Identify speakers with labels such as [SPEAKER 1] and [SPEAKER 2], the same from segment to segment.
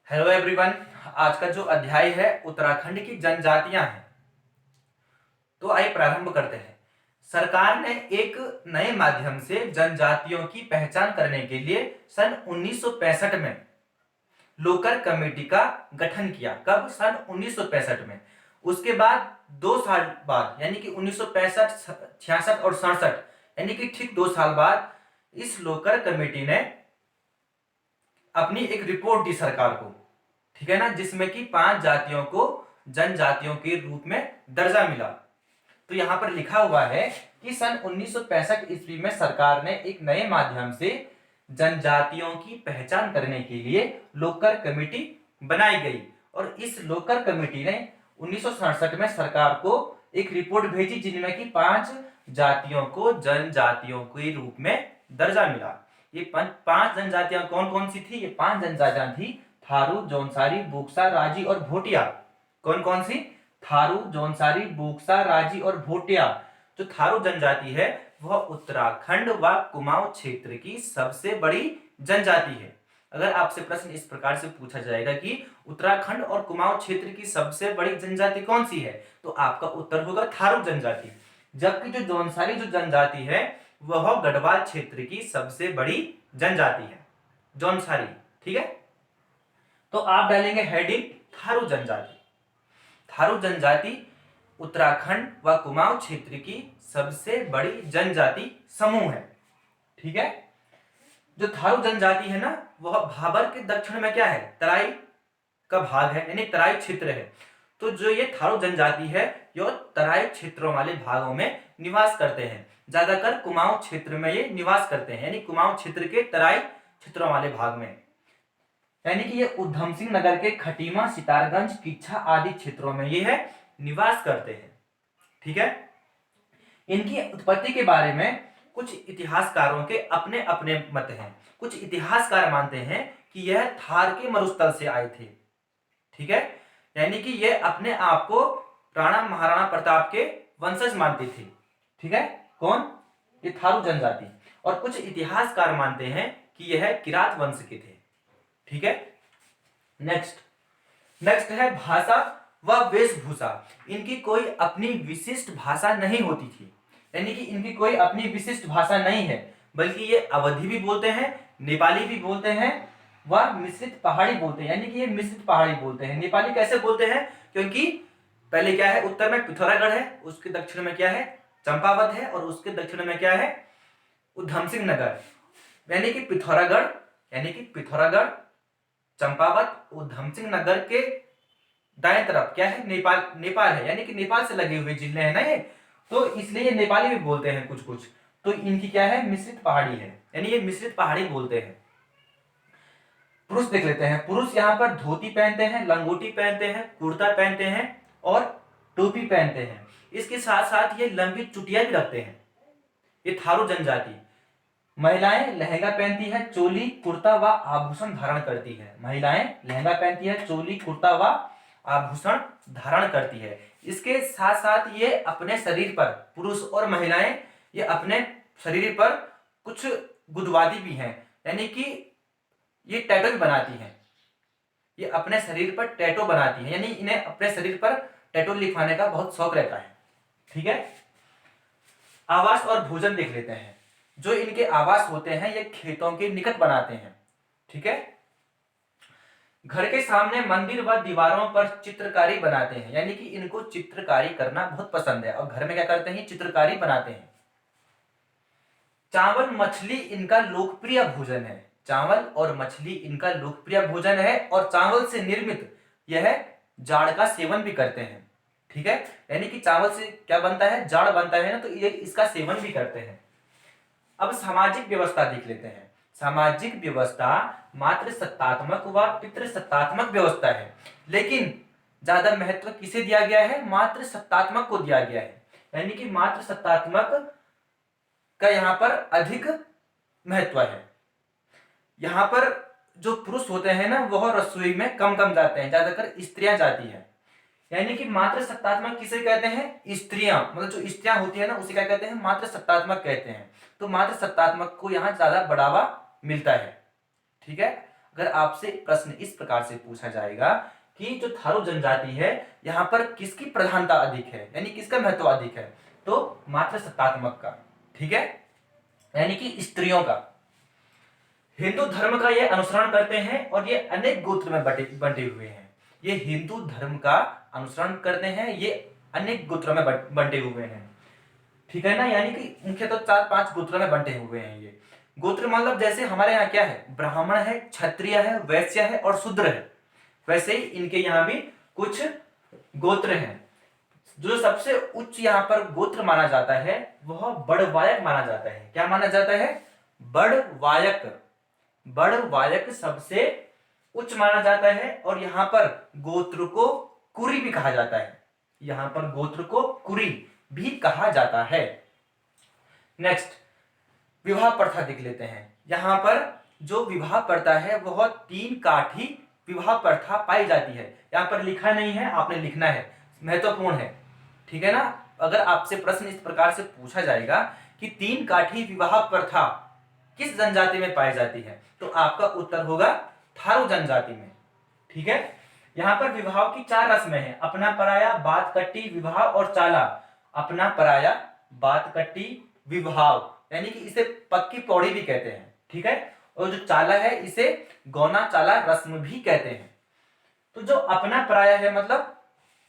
[SPEAKER 1] Hello everyone. आज का जो अध्याय है उत्तराखंड की जनजातियां हैं, तो आइए प्रारंभ करते हैं। सरकार ने एक नए माध्यम से जनजातियों की पहचान करने के लिए सन 1965 में लोकर कमेटी का गठन किया। कब? सन 1965 में। उसके बाद 2 साल बाद यानी कि 1965, 66 और 67 यानी कि ठीक 2 साल बाद इस लोकर कमेटी ने अपनी एक रिपोर्ट दी सरकार को, ठीक है ना, जिसमें कि 5 जातियों को जनजातियों के रूप में दर्जा मिला। तो यहां पर लिखा हुआ है कि सन 1965 ईस्वी में सरकार ने एक नए माध्यम से जनजातियों की पहचान करने के लिए लोकर कमेटी बनाई गई और इस लोकर कमेटी ने 1967 में सरकार को एक रिपोर्ट भेजी जिनमें कि 5 जातियों को जनजातियों के रूप में दर्जा मिला। ये 5 जनजातियां कौन कौन सी थी? ये 5 जनजातियां थी थारू, जौनसारी, बुक्सा, राजी और भोटिया। कौन कौन सी? थारू, जौनसारी, बुक्सा, राजी और भोटिया। जो थारू जनजाति है वह उत्तराखंड व कुमाऊं क्षेत्र की सबसे बड़ी जनजाति है। अगर आपसे प्रश्न इस प्रकार से पूछा जाएगा कि उत्तराखंड और कुमाऊं क्षेत्र की सबसे बड़ी जनजाति कौन सी है, तो आपका उत्तर होगा थारू जनजाति। जबकि जो जौनसारी जो जनजाति है वह गढ़वाल क्षेत्र की सबसे बड़ी जनजाति है, जौनसारी। ठीक है, तो आप डालेंगे हेडिंग थारू जनजाति। थारू जनजाति उत्तराखंड व कुमाऊं क्षेत्र की सबसे बड़ी जनजाति समूह है। ठीक है, जो थारू जनजाति है ना वह भाबर के दक्षिण में क्या है? तराई का भाग है, यानी तराई क्षेत्र है। तो जो ये थारू जनजाति है ये तराई क्षेत्रों वाले भागों में निवास करते हैं। ज्यादातर कुमाऊं क्षेत्र में ये निवास करते हैं, यानी कुमाऊं क्षेत्र के तराई क्षेत्रों वाले भाग में। यानी कि ये उधम सिंह नगर के खटीमा, सितारगंज, किच्छा आदि क्षेत्रों में ये है निवास करते हैं। ठीक है, इनकी उत्पत्ति के बारे में कुछ इतिहासकारों के अपने अपने मत हैं। कुछ इतिहासकार मानते हैं कि यह थार के मरुस्थल से आए थे। ठीक है, यानी कि यह अपने आप को राणा महाराणा प्रताप के वंशज मानते थे। ठीक है, कौन? ये थारू जनजाति। और कुछ इतिहासकार मानते हैं कि यह किरात वंश के थे। ठीक है, नेक्स्ट है भाषा व वेशभूषा। इनकी कोई अपनी विशिष्ट भाषा नहीं होती थी, यानी कि इनकी कोई अपनी विशिष्ट भाषा नहीं है, बल्कि ये अवधी भी बोलते हैं, नेपाली भी बोलते हैं व मिश्रित पहाड़ी बोलते हैं। यानी कि ये मिश्रित पहाड़ी बोलते हैं। नेपाली कैसे बोलते हैं? क्योंकि पहले क्या है, उत्तर में पिथौरागढ़ है, उसके दक्षिण में क्या है? चंपावत है, और उसके दक्षिण में क्या है? उधम सिंह नगर। यानी कि पिथौरागढ़, चंपावत, उधम सिंह नगर के दाएं तरफ क्या है? नेपाल है, यानी कि नेपाल से लगे हुए जिले हैं ना ये, तो इसलिए ये नेपाली भी बोलते हैं कुछ कुछ। तो इनकी क्या है? मिश्रित पहाड़ी है, यानी ये मिश्रित पहाड़ी बोलते हैं। पुरुष देख लेते हैं। पुरुष यहाँ पर धोती पहनते हैं, लंगोटी पहनते हैं, कुर्ता पहनते हैं और टोपी पहनते हैं। इसके साथ साथ ये लंबी चुटिया भी रखते हैं, ये थारू जनजाति। महिलाएं लहंगा पहनती है, चोली, कुर्ता व आभूषण धारण करती है। महिलाएं लहंगा पहनती है, चोली, कुर्ता व आभूषण धारण करती है। इसके साथ साथ ये अपने शरीर पर, पुरुष और महिलाएं ये अपने शरीर पर कुछ गुदवादी भी हैं, यानी कि ये टैटू भी बनाती हैं। ये अपने शरीर पर टैटू बनाती हैं, यानी इन्हें अपने शरीर पर टैटू लिखवाने का बहुत शौक रहता है। ठीक है, आवास और भोजन देख लेते हैं। जो इनके आवास होते हैं ये खेतों के निकट बनाते हैं। ठीक है, घर के सामने मंदिर व दीवारों पर चित्रकारी बनाते हैं, यानी कि इनको चित्रकारी करना बहुत पसंद है और घर में क्या करते हैं? चित्रकारी बनाते हैं। चावल मछली इनका लोकप्रिय भोजन है। चावल और मछली इनका लोकप्रिय भोजन है और चावल से निर्मित यह जाड़ का सेवन भी करते हैं। ठीक है, यानी कि चावल से क्या बनता है? जाड़ बनता है ना, तो ये इसका सेवन भी करते हैं। अब सामाजिक व्यवस्था देख लेते हैं। सामाजिक व्यवस्था मातृ सत्तात्मक व पितृ सत्तात्मक व्यवस्था है, लेकिन ज्यादा महत्व किसे दिया गया है? मातृ सत्तात्मक को दिया गया है, यानी कि मातृ सत्तात्मक का यहाँ पर अधिक महत्व है। यहाँ पर जो पुरुष होते हैं ना वह रसोई में कम कम जाते हैं, ज्यादातर स्त्रियां जाती हैं। यानी कि मातृ सत्तात्मक किसे कहते हैं? स्त्रियां, मतलब जो स्त्रियां होती है ना उसे क्या कहते हैं? मातृ सत्तात्मक कहते हैं। तो मातृ सत्तात्मक को यहाँ ज्यादा बढ़ावा मिलता है। ठीक है, अगर आपसे प्रश्न इस प्रकार से पूछा जाएगा कि जो थारू जनजाति है यहाँ पर किसकी प्रधानता अधिक है, यानी किसका महत्व अधिक है, तो मात्र सत्तात्मक का, ठीक है, यानी कि स्त्रियों का। हिंदू धर्म का ये अनुसरण करते हैं और ये अनेक गोत्र में बंटे हुए हैं। ये हिंदू धर्म का अनुसरण करते हैं, ये अनेक गोत्रों में बंटे हुए हैं, ठीक है ना, यानी कि मुख्य तो 4-5 गोत्रों में बंटे हुए हैं। ये गोत्र मतलब जैसे हमारे यहाँ क्या है, ब्राह्मण है, क्षत्रिय है, वैश्य है और शूद्र है, वैसे ही इनके यहाँ भी कुछ गोत्र हैं। जो सबसे उच्च यहाँ पर गोत्र माना जाता है वह बड़वायक माना जाता है। क्या माना जाता है, बड़वायक। बड़वायक सबसे उच्च माना जाता है और यहाँ पर गोत्र को कुरी भी कहा जाता है। यहाँ पर गोत्र को कुरी भी कहा जाता है। नेक्स्ट विवाह प्रथा देख लेते हैं। यहाँ पर जो विवाह प्रथा है वह 3 काठी विवाह प्रथा पाई जाती है। यहाँ पर लिखा नहीं है, आपने लिखना है, महत्वपूर्ण है, ठीक है ना। अगर आपसे प्रश्न इस प्रकार से पूछा जाएगा कि 3 काठी विवाह प्रथा किस जनजाति में पाई जाती है, तो आपका उत्तर होगा थारू जनजाति में, ठीक है। यहाँ पर विवाह की 4 रस्में हैं, अपना पराया, बात कट्टी, विवाह और चाला। अपना पराया, बात कट्टी, विवाह, यानी कि इसे पक्की पौड़ी भी कहते हैं, ठीक है। और जो चाला है इसे गौना चाला रस्म भी कहते हैं। तो जो अपना पराया है, मतलब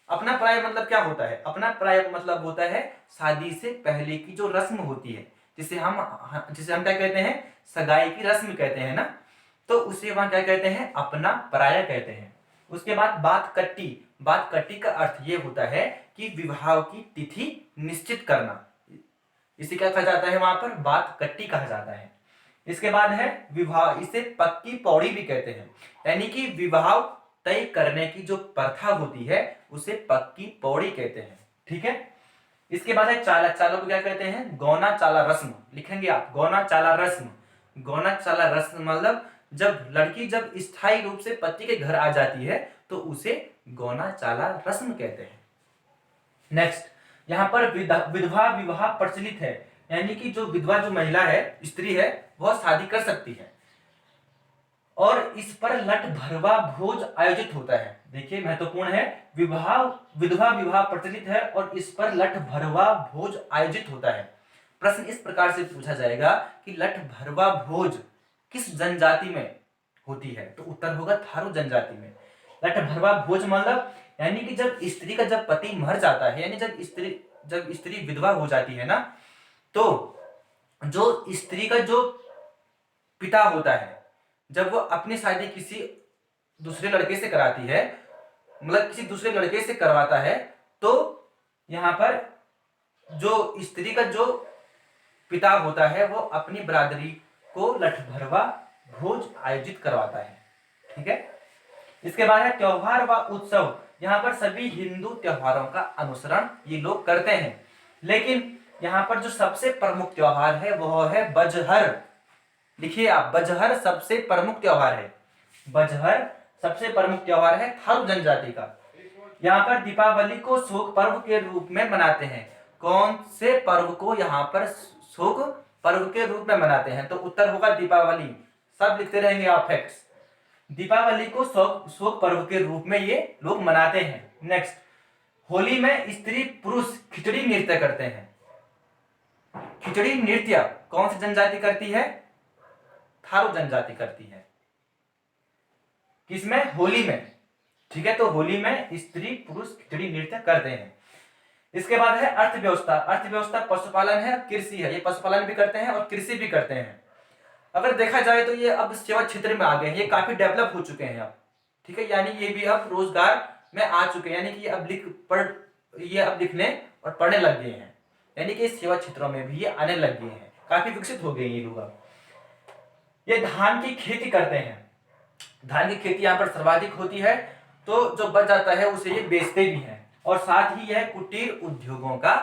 [SPEAKER 1] अपना पराया मतलब क्या होता है, अपना पराया मतलब होता है शादी से पहले की जो रस्म होती है, जिसे हम क्या कहते हैं, सगाई की रस्म कहते हैं ना, तो उसे वहां क्या कहते हैं, अपना पराया कहते हैं। उसके बाद बात कट्टी। बात कट्टी का अर्थ ये होता है कि विवाह की तिथि निश्चित करना, इसे क्या कहा जाता है, वहां पर बात कट्टी कहा जाता है। इसके बाद है विवाह, इसे पक्की पौड़ी भी कहते हैं, यानी कि विवाह तय करने की जो प्रथा होती है उसे पक्की पौड़ी कहते हैं, ठीक है। इसके बाद है चाला। चाला को क्या कहते हैं, गौना चाला रस्म। लिखेंगे आप, गौना चाला रस्म। गौना चाला रस्म मतलब जब लड़की जब स्थायी रूप से पति के घर आ जाती है तो उसे गौना चाला रस्म कहते हैं। नेक्स्ट, यहाँ पर विधवा विवाह प्रचलित है, यानी कि जो विधवा जो महिला है, स्त्री है, वह शादी कर सकती है और इस पर लठ भरवा भोज आयोजित होता है। देखिए महत्वपूर्ण है, विधवा विवाह प्रचलित है और इस पर लठ भरवा भोज आयोजित होता है। प्रश्न इस प्रकार से पूछा जाएगा कि लठ भरवा भोज किस जनजाति में होती है, तो उत्तर होगा थारू जनजाति में। लठ भरवा भोज मतलब यानी कि जब स्त्री का जब पति मर जाता है, यानी जब स्त्री विधवा हो जाती है ना, तो जो स्त्री का जो पिता होता है, जब वो अपनी शादी किसी दूसरे लड़के से कराती है, मतलब किसी दूसरे लड़के से करवाता है, तो यहाँ पर जो स्त्री का जो पिता होता है वो अपनी बरादरी को लठ भरवा भोज आयोजित करवाता है, ठीक है। इसके बाद है त्योहार व उत्सव। यहाँ पर सभी हिंदू त्योहारों का अनुसरण ये लोग करते हैं, लेकिन यहाँ पर जो सबसे प्रमुख त्योहार है वह है बजहर। लिखिए आप, बजहर सबसे प्रमुख त्योहार है। बजहर सबसे प्रमुख त्योहार है थारू जनजाति का। यहाँ पर दीपावली को शोक पर्व के रूप में मनाते हैं। कौन से पर्व को यहाँ पर शोक पर्व के रूप में मनाते हैं, तो उत्तर होगा दीपावली। सब लिखते रहेंगे आप फैक्ट्स। दीपावली को शोक पर्व के रूप में ये लोग मनाते हैं। नेक्स्ट, होली में स्त्री पुरुष खिचड़ी नृत्य करते हैं। खिचड़ी नृत्य कौन सी जनजाति करती है, थारू जनजाति करती है। किसमें, होली में, ठीक है। तो होली में स्त्री पुरुष खिचड़ी नृत्य करते हैं। इसके बाद है अर्थव्यवस्था। अर्थव्यवस्था पशुपालन है, कृषि है। ये पशुपालन भी करते हैं और कृषि भी करते हैं। अगर देखा जाए तो ये अब सेवा क्षेत्र में आ गए हैं, ये काफी डेवलप हो चुके हैं अब, ठीक है, यानी ये भी अब रोजगार में आ चुके हैं, यानी कि ये अब लिखने और पढ़ने लग गए हैं, यानी कि सेवा क्षेत्रों में भी ये आने लग गए हैं, काफी विकसित हो गए ये लोग अब। ये धान की खेती करते हैं। धान की खेती यहाँ पर सर्वाधिक होती है, तो जो बच जाता है उसे ये बेचते भी हैं और साथ ही यह कुटीर उद्योगों का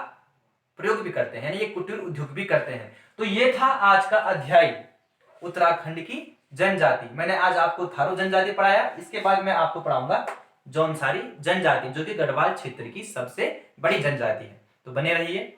[SPEAKER 1] प्रयोग भी करते हैं, यानी ये कुटीर उद्योग भी करते हैं। तो ये था आज का अध्याय उत्तराखंड की जनजाति। मैंने आज आपको थारू जनजाति पढ़ाया, इसके बाद मैं आपको पढ़ाऊंगा जौनसारी जनजाति, जो कि गढ़वाल क्षेत्र की सबसे बड़ी जनजाति है। तो बने रहिए।